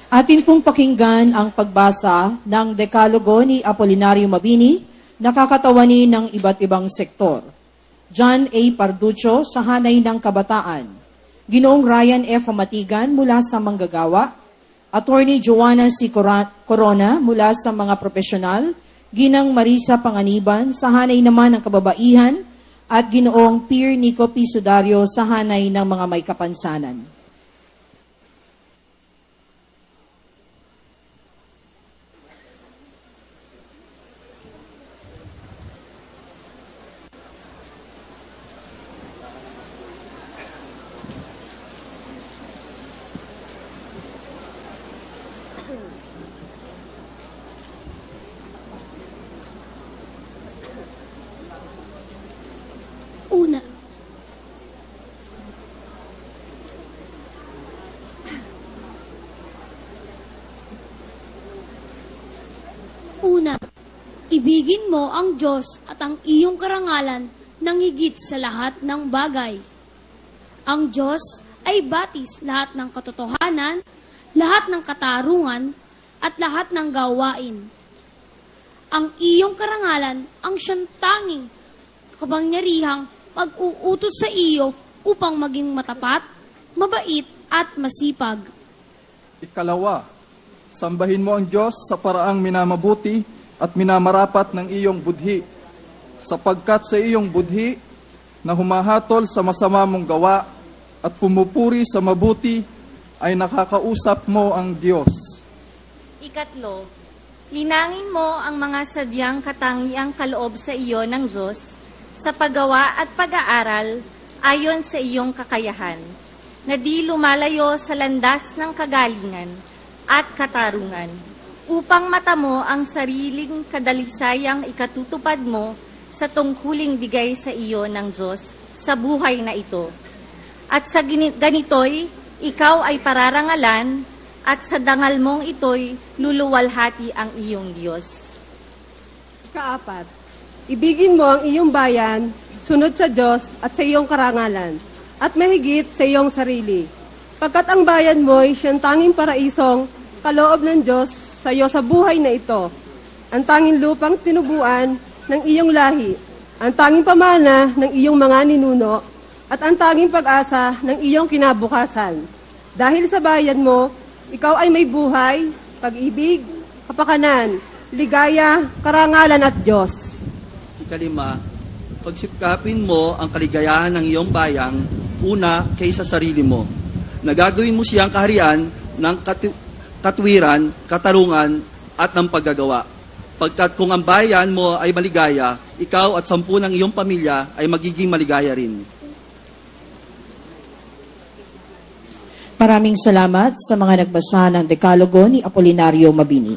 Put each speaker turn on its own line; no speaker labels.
Atin pong pakinggan ang pagbasa ng Dekalogo ni Apolinario Mabini, nakakatawani ng iba't ibang sektor. John A. Parducho sa Hanay ng Kabataan, Ginoong Ryan F. Amatigan mula sa Manggagawa, Attorney Joanna C. Corona mula sa mga profesional, Ginang Marisa Panganiban sa Hanay naman ng Kababaihan, at Ginoong Pier Nico P. Sudario sa Hanay ng mga may kapansanan.
Una, ibigin mo ang Diyos at ang iyong karangalan ng higit sa lahat ng bagay. Ang Diyos ay batis lahat ng katotohanan, lahat ng katarungan, at lahat ng gawain. Ang iyong karangalan ang siyang tanging kapangyarihang pag-uutos sa iyo upang maging matapat, mabait, at masipag.
Ikalawa, sambahin mo ang Diyos sa paraang minamabuti at minamarapat ng iyong budhi, sapagkat sa iyong budhi na humahatol sa masama mong gawa at pumupuri sa mabuti ay nakakausap mo ang Diyos.
Ikatlo, linangin mo ang mga sadyang katangiang kaloob sa iyo ng Diyos sa paggawa at pag-aaral ayon sa iyong kakayahan, na di lumalayo sa landas ng kagalingan at katarungan, upang matamo ang sariling kadalisayang ikatutupad mo sa tungkuling bigay sa iyo ng Diyos sa buhay na ito. At sa ganito'y, ikaw ay pararangalan, at sa dangal mong ito'y luluwalhati ang iyong Diyos.
Kaapat, ibigin mo ang iyong bayan, sunod sa Diyos at sa iyong karangalan, at mahigit sa iyong sarili. Pagkat ang bayan mo'y siyang tanging paraisong kaloob ng Diyos sa iyo sa buhay na ito, ang tanging lupang tinubuan ng iyong lahi, ang tanging pamana ng iyong mga ninuno, at ang tanging pag-asa ng iyong kinabukasan. Dahil sa bayan mo, ikaw ay may buhay, pag-ibig, kapakanan, ligaya, karangalan at Diyos.
Ikalima, pagsipkapin mo ang kaligayahan ng iyong bayang, una kaysa sarili mo. Nagagawin mo siyang kaharian ng katwiran, katarungan, at ng paggagawa. Pagkat kung ang bayan mo ay maligaya, ikaw at 10 ng iyong pamilya ay magiging maligaya rin.
Maraming salamat sa mga nagbasa ng Dekalogo ni Apolinario Mabini.